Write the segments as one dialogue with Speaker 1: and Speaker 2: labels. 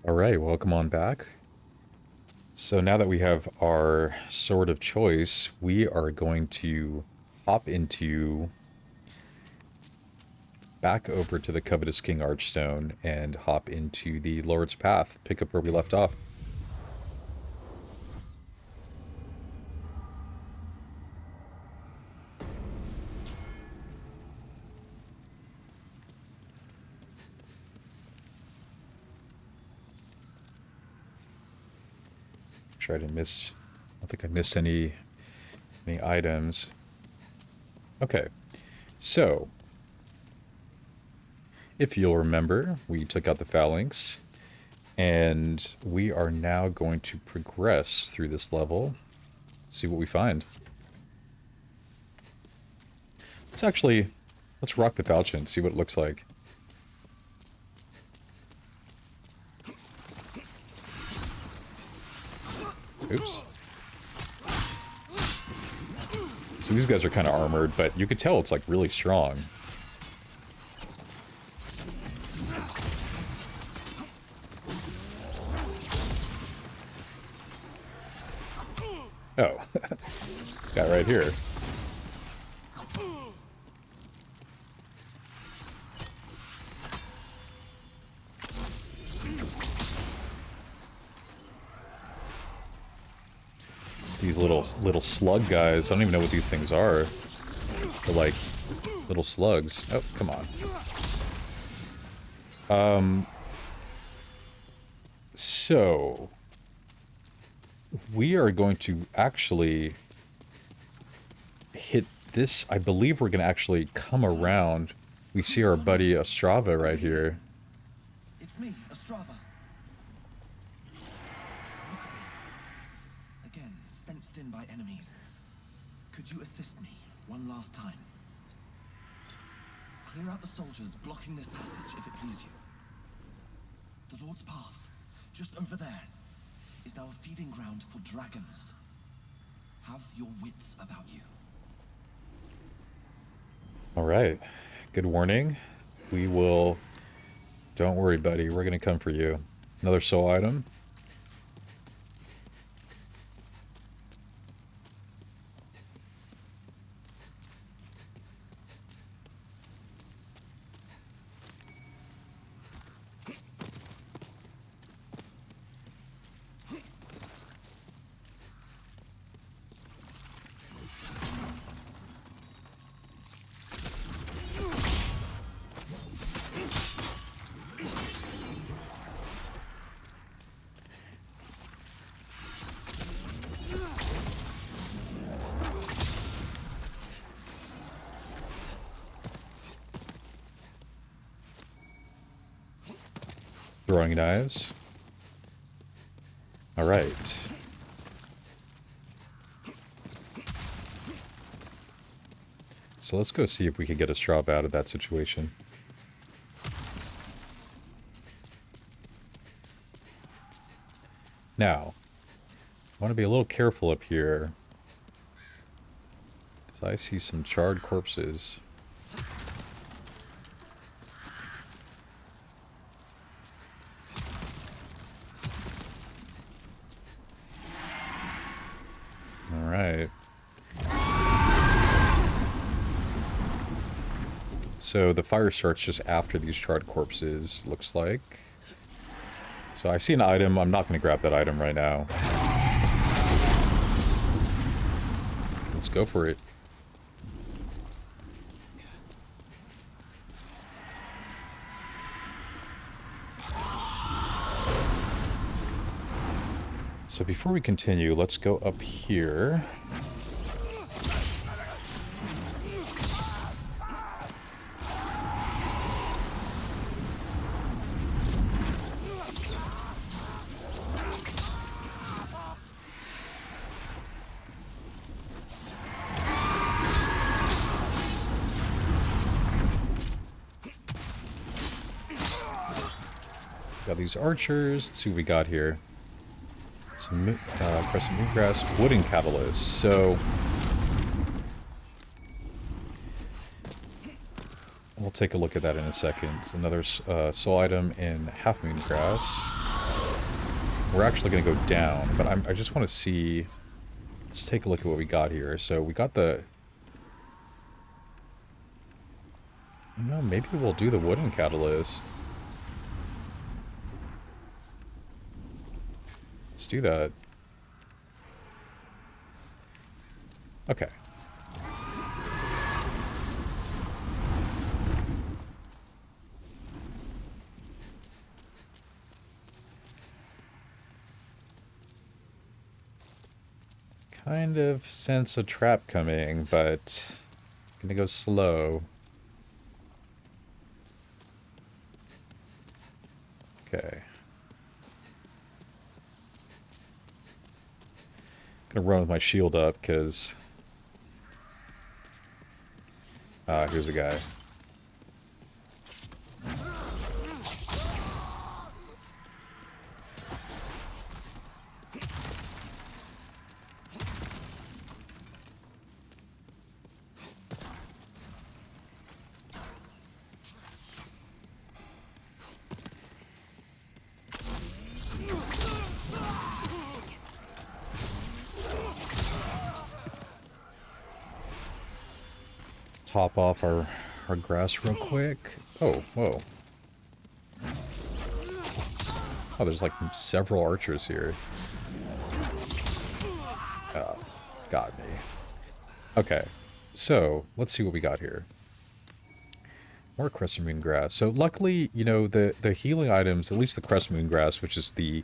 Speaker 1: Alright, welcome on back. So now that we have our sword of choice, we are going to hop into back over to the Covetous King Archstone and hop into the Lord's Path, pick up where we left off. Try to miss. I don't think I missed any items. Okay, so if you'll remember, we took out the phalanx, and we are now going to progress through this level, see what we find. Let's rock the falchion, see what it looks like. Oops. So these guys are kind of armored, but you could tell it's like really strong. Oh, got right here. These little slug guys. I don't even know what these things are. They're like little slugs. Oh, come on. So we are going to actually hit this. I believe we're going to actually come around. We see our buddy Ostrava right here.
Speaker 2: It's me, Ostrava. Look at me. Again, fenced in by enemies. Could you assist me one last time? Clear out the soldiers blocking this passage, if it please you. The Lord's Path, just over there, is now a feeding ground for dragons. Have your wits about you.
Speaker 1: Alright. Good warning. We will... Don't worry, buddy. We're gonna come for you. Another soul item. Throwing knives. Alright. So let's go see if we can get Ostrava out of that situation. Now, I want to be a little careful up here, because I see some charred corpses. Alright. So the fire starts just after these charred corpses, looks like. So I see an item. I'm not going to grab that item right now. Let's go for it. So before we continue, let's go up here. Got these archers. Let's see what we got here. Some crescent moongrass, wooden catalyst. So we'll take a look at that in a second. Another soul item in half moon grass. we're actually going to go down, but I just want to see... Let's take a look at what we got here. So we got the... You know, maybe we'll do the wooden catalyst. Let's do that. Okay. Kind of sense a trap coming, but gonna go slow. Okay. Gonna run with my shield up, because... here's a guy. Top off our grass real quick. Oh, whoa. Oh, there's like several archers here. Oh, got me. Okay, so let's see what we got here. More crescent moon grass. So luckily, you know, the healing items, at least the crescent moon grass, which is the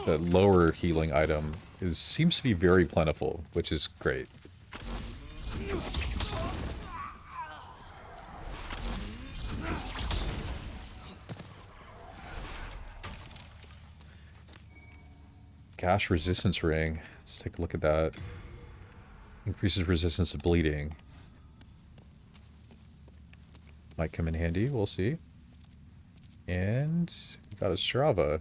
Speaker 1: lower healing item, seems to be very plentiful, which is great. Gash resistance ring. Let's take a look at that. Increases resistance to bleeding. Might come in handy, we'll see. And we got a Strava.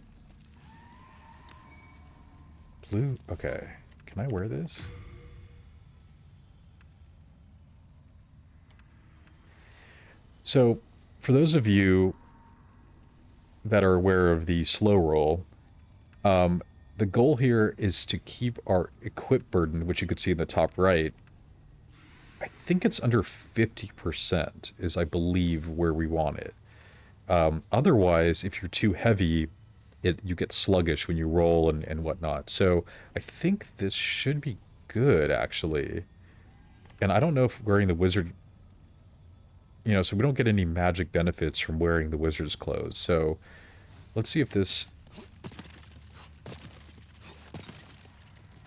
Speaker 1: Blue, okay. Can I wear this? So, for those of you that are aware of the slow roll, the goal here is to keep our equip burden, which you could see in the top right. I think it's under 50% is, I believe, where we want it. Otherwise, if you're too heavy, you get sluggish when you roll and whatnot. So I think this should be good, actually. And I don't know if wearing the wizard... You know, so we don't get any magic benefits from wearing the wizard's clothes. So let's see if this...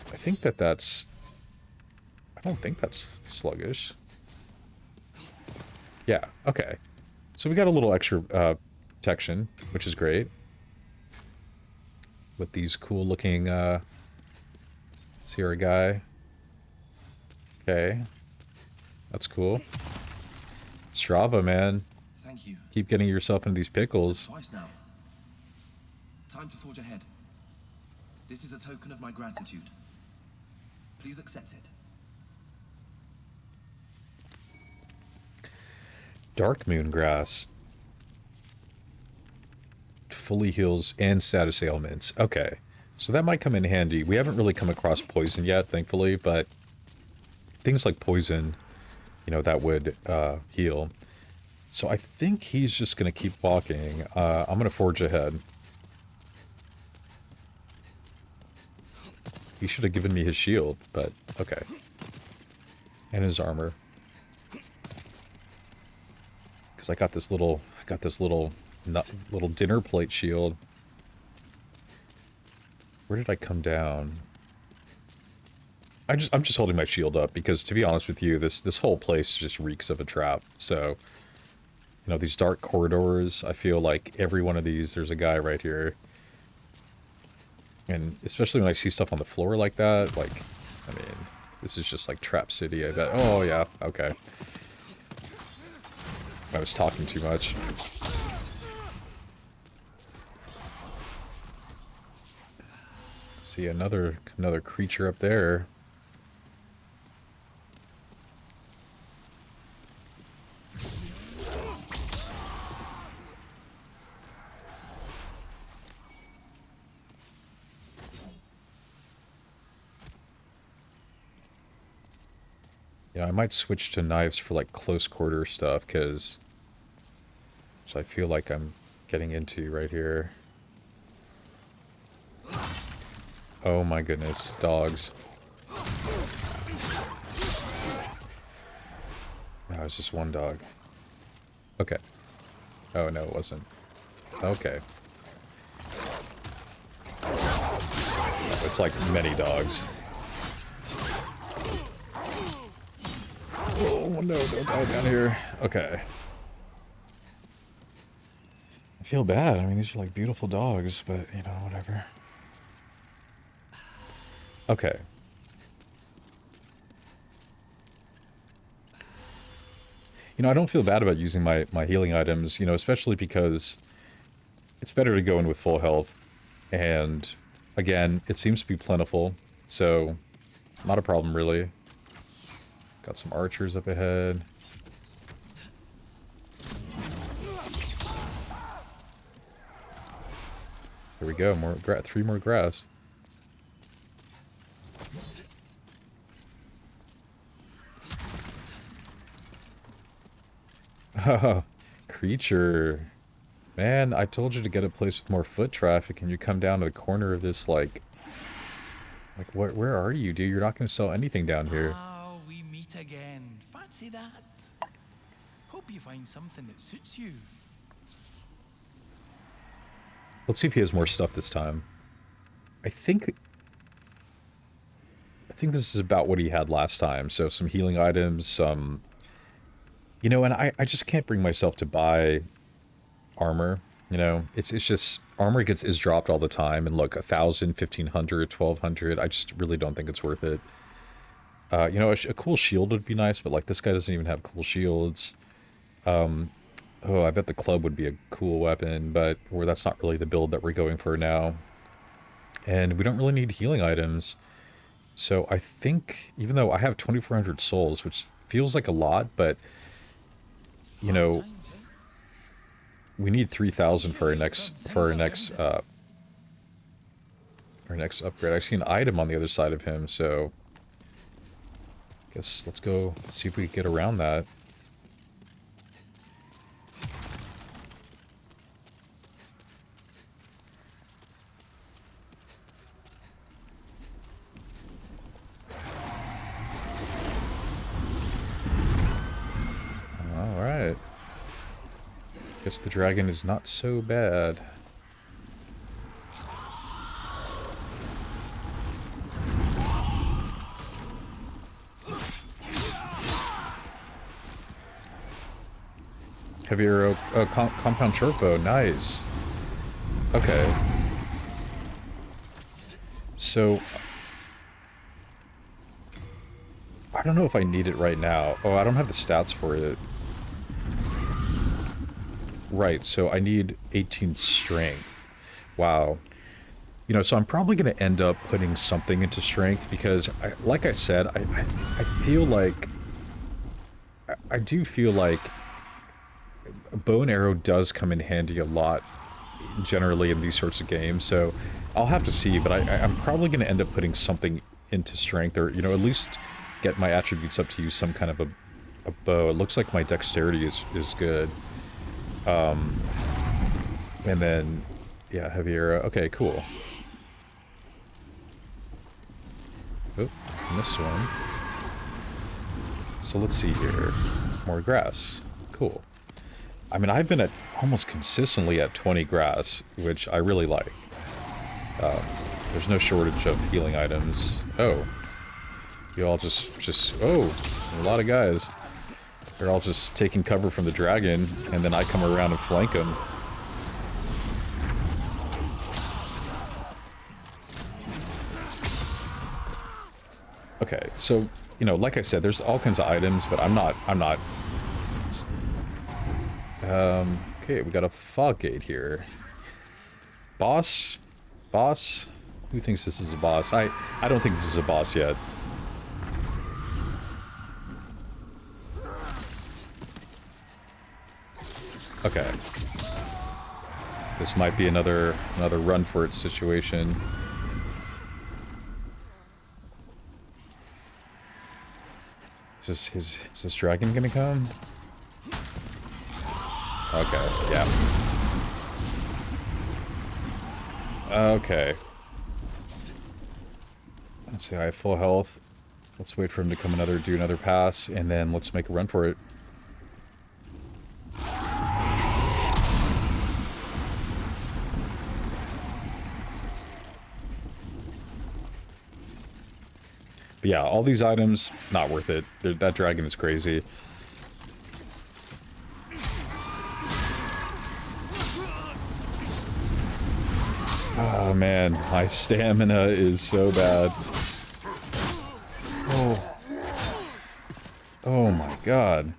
Speaker 1: I think that's... I don't think that's sluggish. Yeah, okay. So we got a little extra protection, which is great. With these cool looking Sierra guy. Okay. That's cool. Strava, man.
Speaker 2: Thank you.
Speaker 1: Keep getting yourself into these pickles.
Speaker 2: Twice now. Time to forge ahead. This is a token of my gratitude. Please accept it.
Speaker 1: Dark moon grass. Fully heals and status ailments. Okay. So that might come in handy. We haven't really come across poison yet, thankfully, but things like poison, you know, that would heal. So I think he's just going to keep walking. I'm going to forge ahead. He should have given me his shield, but okay. And his armor. Because I got this little little dinner plate shield. Where did I come down? I'm just holding my shield up because, to be honest with you, this whole place just reeks of a trap. So, you know, these dark corridors, I feel like every one of these, there's a guy right here. And especially when I see stuff on the floor like that, like, I mean, this is just like Trap City, I bet. Oh, yeah, okay. I was talking too much. See another creature up there. Yeah, I might switch to knives for like close quarter stuff, because I feel like I'm getting into right here. Oh my goodness, dogs. No, it's just one dog. Okay. Oh no, it wasn't. Okay. It's like many dogs. Oh no, don't die down here. Okay. I feel bad. I mean, these are like beautiful dogs, but you know, whatever. Okay. You know, I don't feel bad about using my healing items, you know, especially because it's better to go in with full health. And again, it seems to be plentiful, so not a problem really. Got some archers up ahead. There we go, three more grass. Creature. Man, I told you to get a place with more foot traffic, and you come down to the corner of this, like where are you, dude? You're not going to sell anything down here.
Speaker 3: Ah, we meet again. Fancy that. Hope you find something that suits you.
Speaker 1: Let's see if he has more stuff this time. I think this is about what he had last time. So some healing items, some... You know, and I just can't bring myself to buy armor. You know, it's just... Armor is dropped all the time. And look, 1,000, 1,500, 1,200. I just really don't think it's worth it. You know, a cool shield would be nice, but like this guy doesn't even have cool shields. Oh, I bet the club would be a cool weapon, but that's not really the build that we're going for now. And we don't really need healing items. So I think, even though I have 2,400 souls, which feels like a lot, but, you know, we need 3,000 for our next upgrade. I see an item on the other side of him, so guess let's go see if we can get around that. Alright. Guess the dragon is not so bad. Heavy arrow, compound short bow, nice. Okay. So, I don't know if I need it right now. Oh, I don't have the stats for it. Right, so I need 18 strength. Wow. You know, so I'm probably going to end up putting something into strength because, like I said, I feel like... I do feel like a bow and arrow does come in handy a lot, generally in these sorts of games, so I'll have to see, but I'm probably going to end up putting something into strength, or, you know, at least get my attributes up to use some kind of a bow. It looks like my dexterity is good. And then, yeah, heavy arrow. Okay, cool. Oh, missed one. So let's see here. More grass. Cool. I mean, I've been at almost consistently at 20 grass, which I really like. There's no shortage of healing items. Oh. You all just... Oh, a lot of guys. They're all just taking cover from the dragon, and then I come around and flank them. Okay, so, you know, like I said, there's all kinds of items, but I'm not... Okay, we got a fog gate here. Boss? Boss? Who thinks this is a boss? I don't think this is a boss yet. Okay. This might be another run for it situation. Is this dragon gonna come? Okay, yeah. Okay. Let's see, I have full health. Let's wait for him to come do another pass, and then let's make a run for it. But yeah, all these items, not worth it. That dragon is crazy. Oh man, my stamina is so bad. Oh. Oh my god.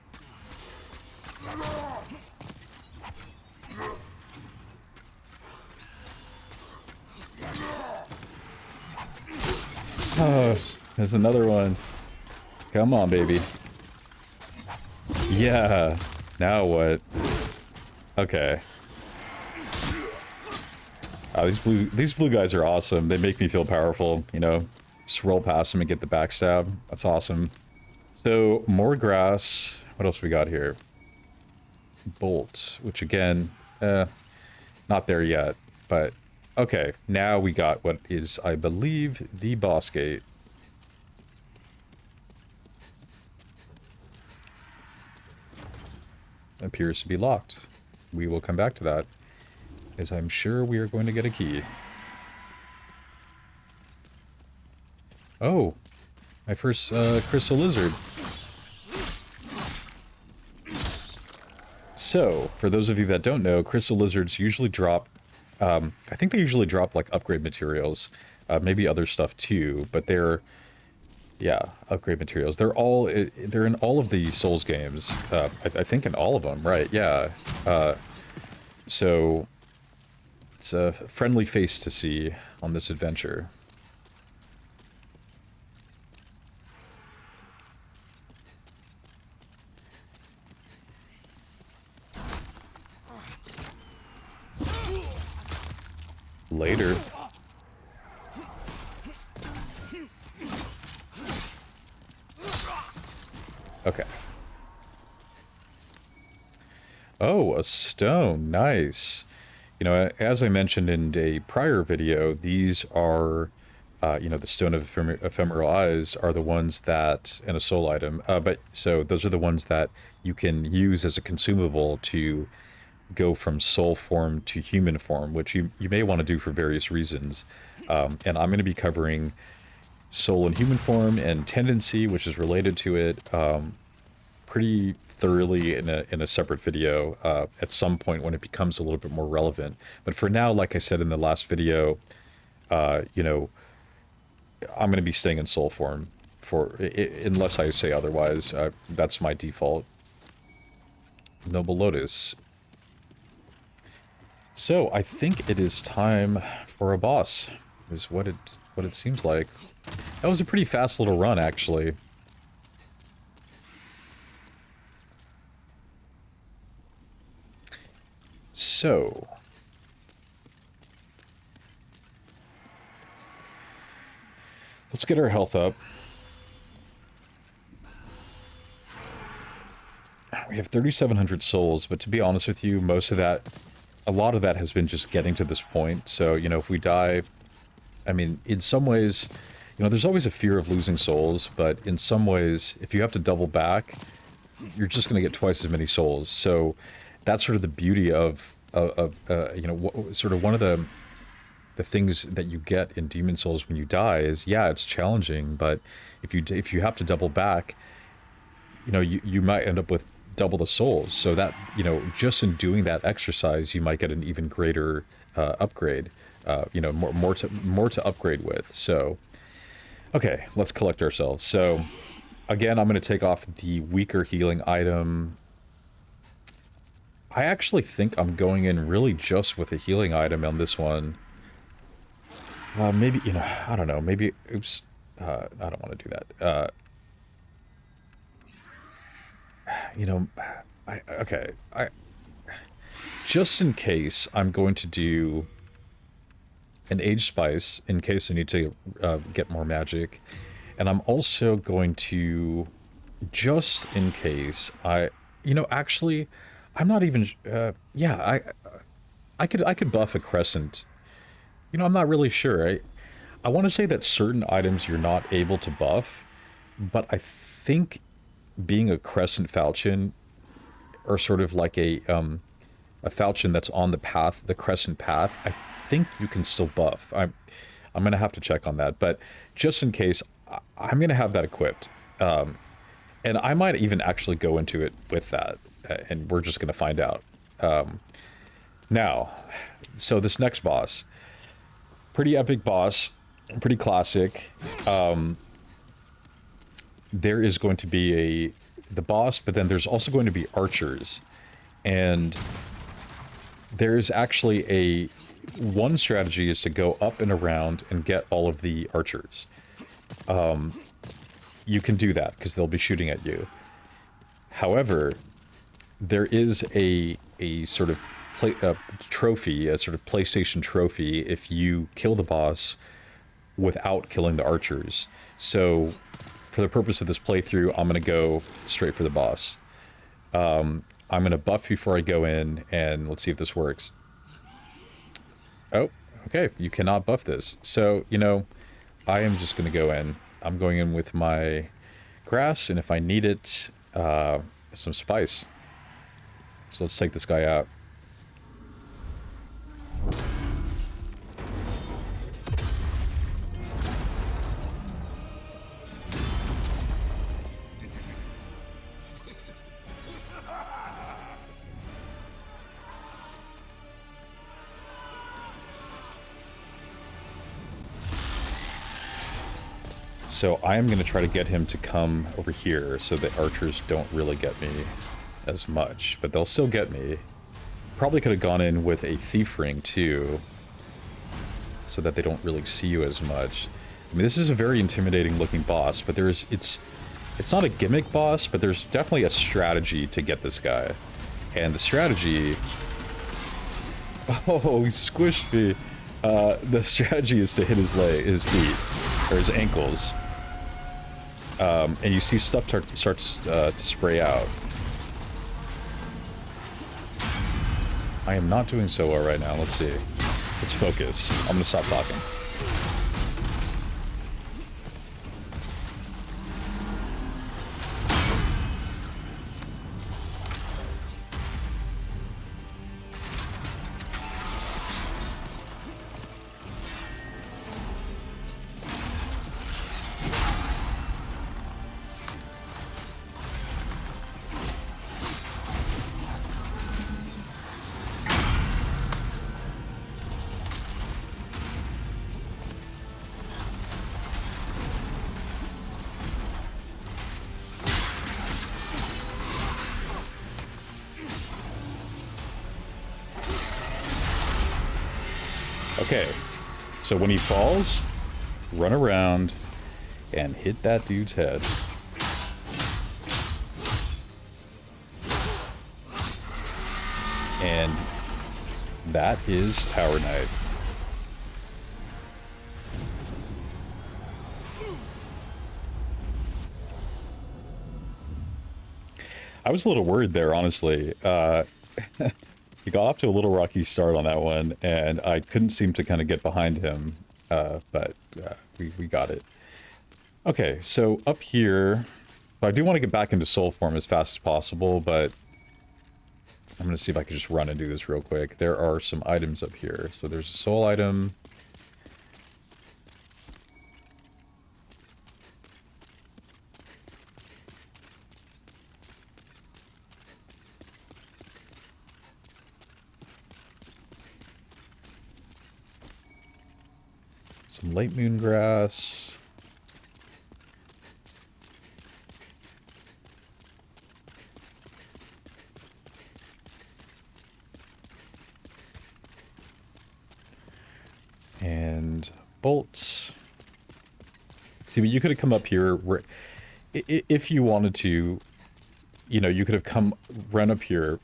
Speaker 1: Oh, there's another one. Come on, baby. Yeah. Now what? Okay. Oh, these blue guys are awesome. They make me feel powerful, you know. Just roll past them and get the backstab. That's awesome. So, more grass. What else we got here? Bolt, which again, not there yet. But, okay. Now we got what is, I believe, the boss gate. Appears to be locked. We will come back to that, as I'm sure we are going to get a key. Oh, my first crystal lizard. So, for those of you that don't know, crystal lizards usually drop, I think they usually drop like upgrade materials, maybe other stuff too, but they're, yeah, upgrade materials. They're in all of the Souls games, I think in all of them, right, yeah. So, it's a friendly face to see on this adventure. Later. Okay. Oh, a stone. Nice. You know, as I mentioned in a prior video, these are, you know, the Stone of Ephemeral Eyes are the ones that, and a soul item, but so those are the ones that you can use as a consumable to go from soul form to human form, which you may want to do for various reasons. And I'm going to be covering soul and human form and tendency, which is related to it, pretty thoroughly in a separate video at some point when it becomes a little bit more relevant. But for now, like I said in the last video, you know, I'm going to be staying in soul form unless I say otherwise. That's my default. Noble Lotus. So I think it is time for a boss, is what it seems like. That was a pretty fast little run, actually. So let's get our health up. We have 3,700 souls, but to be honest with you, a lot of that has been just getting to this point. So, you know, if we die, I mean, in some ways, you know, there's always a fear of losing souls, but in some ways, if you have to double back, you're just going to get twice as many souls. So that's sort of the beauty of you know, sort of one of the things that you get in Demon Souls when you die is, yeah, it's challenging, but if you have to double back, you know, you might end up with double the souls. So that, you know, just in doing that exercise, you might get an even greater upgrade. You know, more to upgrade with. So, okay, let's collect ourselves. So, again, I'm going to take off the weaker healing item. I actually think I'm going in really just with a healing item on this one. Maybe, you know, I don't know. Maybe, oops. I don't want to do that. You know, just in case, I'm going to do an Age Spice in case I need to get more magic. And I'm also going to just in case, actually, I'm not even, yeah, I could buff a crescent. I'm not really sure. I want to say that certain items you're not able to buff, but I think being a crescent falchion, or sort of like a falchion that's on the path, the crescent path, I think you can still buff. I'm gonna have to check on that, but just in case, I'm gonna have that equipped, and I might even actually go into it with that, and we're just gonna find out. Now, so this next boss, pretty epic boss, pretty classic. There is going to be the boss, but then there's also going to be archers, and there's actually one strategy is to go up and around and get all of the archers. You can do that because they'll be shooting at you. However, there is a sort of trophy, a sort of PlayStation trophy, if you kill the boss without killing the archers. So, for the purpose of this playthrough, I'm going to go straight for the boss. I'm going to buff before I go in, and let's see if this works. Oh, okay, you cannot buff this. So, I am just going to go in. I'm going in with my grass, and if I need it, some spice. So let's take this guy out. So I am going to try to get him to come over here so that archers don't really get me as much, but they'll still get me. Probably could have gone in with a thief ring too, so that they don't really see you as much. I mean, this is a very intimidating looking boss, but it's not a gimmick boss, but there's definitely a strategy to get this guy. And the strategy... Oh, he squished me. The strategy is to hit his feet, or his ankles. And you see stuff starts to spray out. I am not doing so well right now. Let's see. Let's focus. I'm gonna stop talking. Okay, so when he falls, run around and hit that dude's head. And that is Tower Knight. I was a little worried there, honestly. He got off to a little rocky start on that one, and I couldn't seem to kind of get behind him, but we got it. Okay, so up here, I do want to get back into soul form as fast as possible, but I'm going to see if I can just run and do this real quick. There are some items up here. So there's a soul item. Some late moon grass. And bolts. See, but you could have come up here if you wanted to, you could have run up here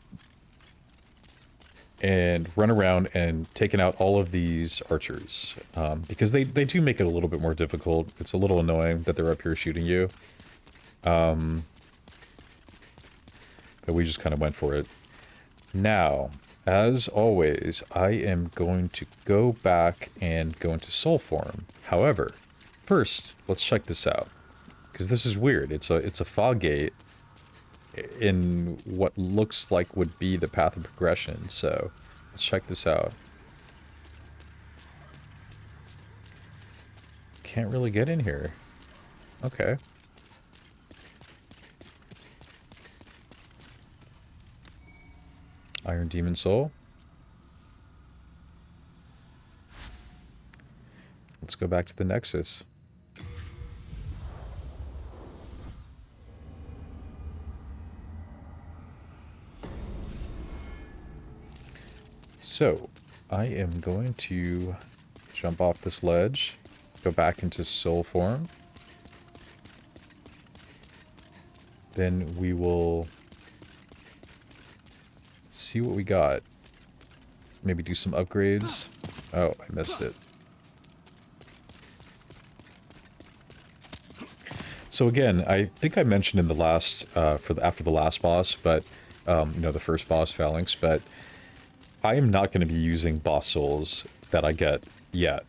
Speaker 1: and run around and taken out all of these archers, because they do make it a little bit more difficult. It's a little annoying that they're up here shooting you. but we just kind of went for it. Now, as always, I am going to go back and go into soul form. However, first, let's check this out, because this is weird. It's a fog gate in what looks like would be the path of progression. So let's check this out. Can't really get in here. Okay. Iron Demon Soul. Let's go back to the Nexus. So, I am going to jump off this ledge, go back into soul form. Then we will see what we got. Maybe do some upgrades. Oh, I missed it. So again, I think I mentioned in the last, after the last boss, but, you know, the first boss, Phalanx, but I am not going to be using boss souls that I get yet.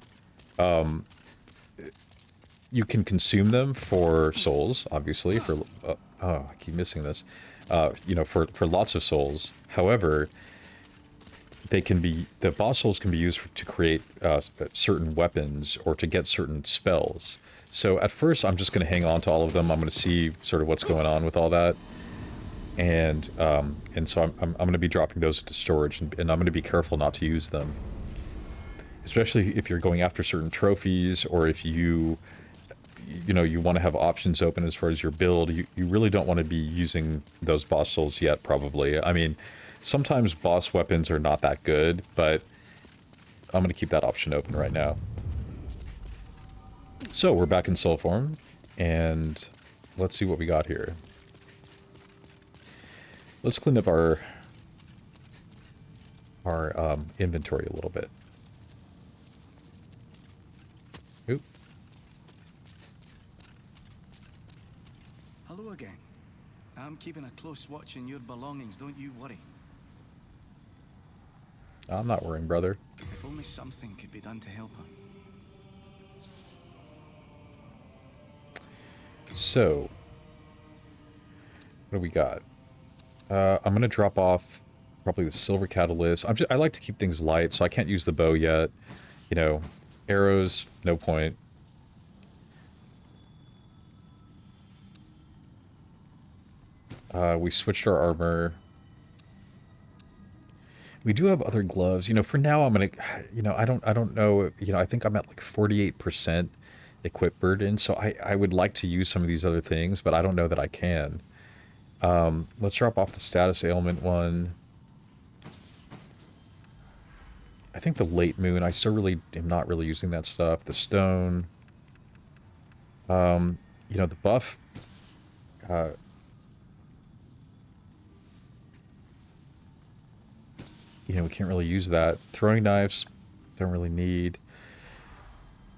Speaker 1: You can consume them for souls, obviously, for, oh, I keep missing this, you know, for lots of souls. However, they can be, the boss souls can be used to create certain weapons or to get certain spells. So at first, I'm just going to hang on to all of them. I'm going to see sort of what's going on with all that. And so I'm going to be dropping those into storage, and I'm going to be careful not to use them. Especially if you're going after certain trophies, or if you know, you want to have options open as far as your build. You really don't want to be using those boss souls yet, probably. I mean, sometimes boss weapons are not that good, but I'm going to keep that option open right now. So, we're back in soul form, and let's see what we got here. Let's clean up our inventory a little bit. Oop.
Speaker 4: Hello again. I'm keeping a close watch on your belongings, don't you worry.
Speaker 1: I'm not worrying, brother.
Speaker 4: If only something could be done to help her.
Speaker 1: So, what do we got? I'm going to drop off probably the silver catalyst. I like to keep things light, so I can't use the bow yet. You know, arrows, no point. We switched our armor. We do have other gloves. You know, for now I'm going to, you know, I don't know, you know, I think I'm at like 48% equip burden, so I would like to use some of these other things, but I don't know that I can. Let's drop off the status ailment one. I think the late moon, I still really am not really using that stuff. The stone. You know, the buff. You know, we can't really use that. Throwing knives, don't really need.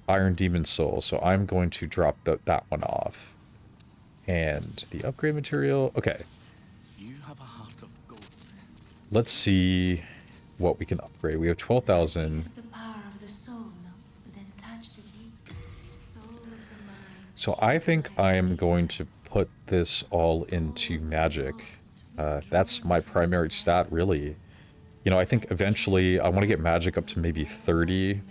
Speaker 1: Iron Demon Soul, so I'm going to drop that one off. And the upgrade material, okay.
Speaker 4: You have a heart of gold.
Speaker 1: Let's see what we can upgrade. We have 12,000.
Speaker 5: It's the power of the soul, no? But then touch the deep soul of the mind.
Speaker 1: So I think I'm going to put this all into magic. That's my primary stat, really. You know, I think eventually I want to get magic up to maybe 30.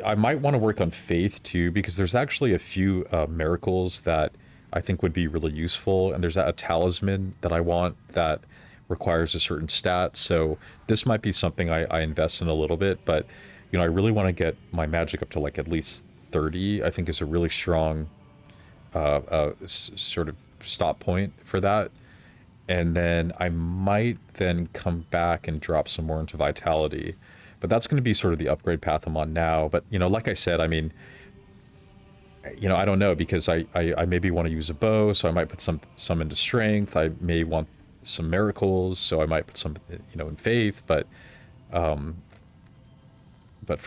Speaker 1: I might want to work on faith too, because there's actually a few miracles that I think would be really useful, and there's a talisman that I want that requires a certain stat, so this might be something I invest in a little bit, but you know, I really want to get my magic up to like at least 30. I think is a really strong sort of stop point for that. And then I might then come back and drop some more into vitality. But that's going to be sort of the upgrade path I'm on now. But, you know, like I said, I mean, you know, I don't know, because I maybe want to use a bow, so I might put some into strength. I may want some miracles, so I might put some, you know, in faith. But for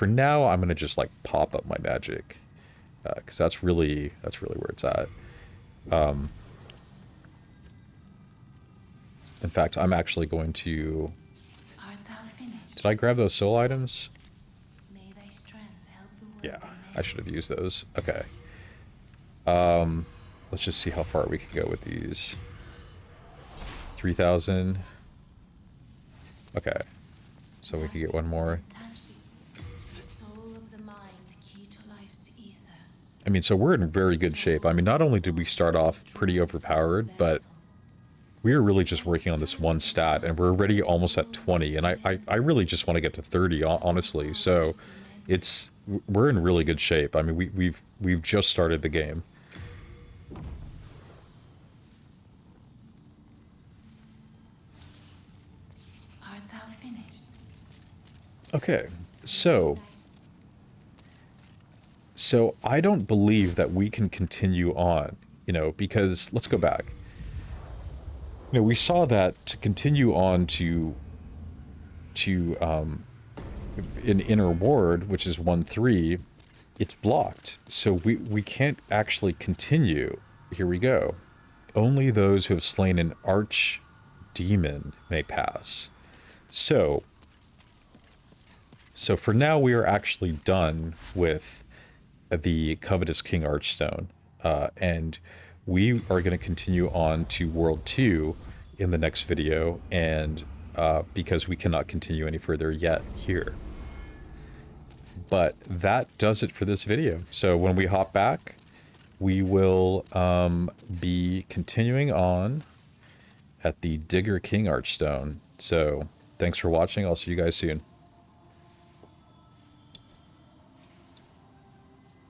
Speaker 1: now, I'm going to just like pop up my magic, because that's really where it's at. In fact, I'm actually going to...
Speaker 5: Art thou finished?
Speaker 1: Did I grab those soul items?
Speaker 5: May thy strength help the world.
Speaker 1: Yeah,
Speaker 5: be
Speaker 1: I
Speaker 5: made.
Speaker 1: should have used those. Okay. Let's just see how far we can go with these. 3,000. Okay. So we can get one more.
Speaker 5: Soul of the mind, key to life's ether.
Speaker 1: I mean, so we're in very good shape. I mean, not only did we start off pretty overpowered, but we are really just working on this one stat, and we're already almost at 20, and I really just want to get to 30, honestly. So we're in really good shape. I mean, we've just started the game.
Speaker 5: Art thou finished?
Speaker 1: Okay, so I don't believe that we can continue on, you know, because let's go back. You know, we saw that to continue on to an inner ward, which is 1-3, it's blocked. So we can't actually continue. Here we go. Only those who have slain an arch demon may pass. So for now, we are actually done with the Covetous King Archstone, and we are going to continue on to World 2 in the next video, and because we cannot continue any further yet here. But that does it for this video. So when we hop back, we will be continuing on at the Digger King Archstone. So thanks for watching. I'll see you guys soon.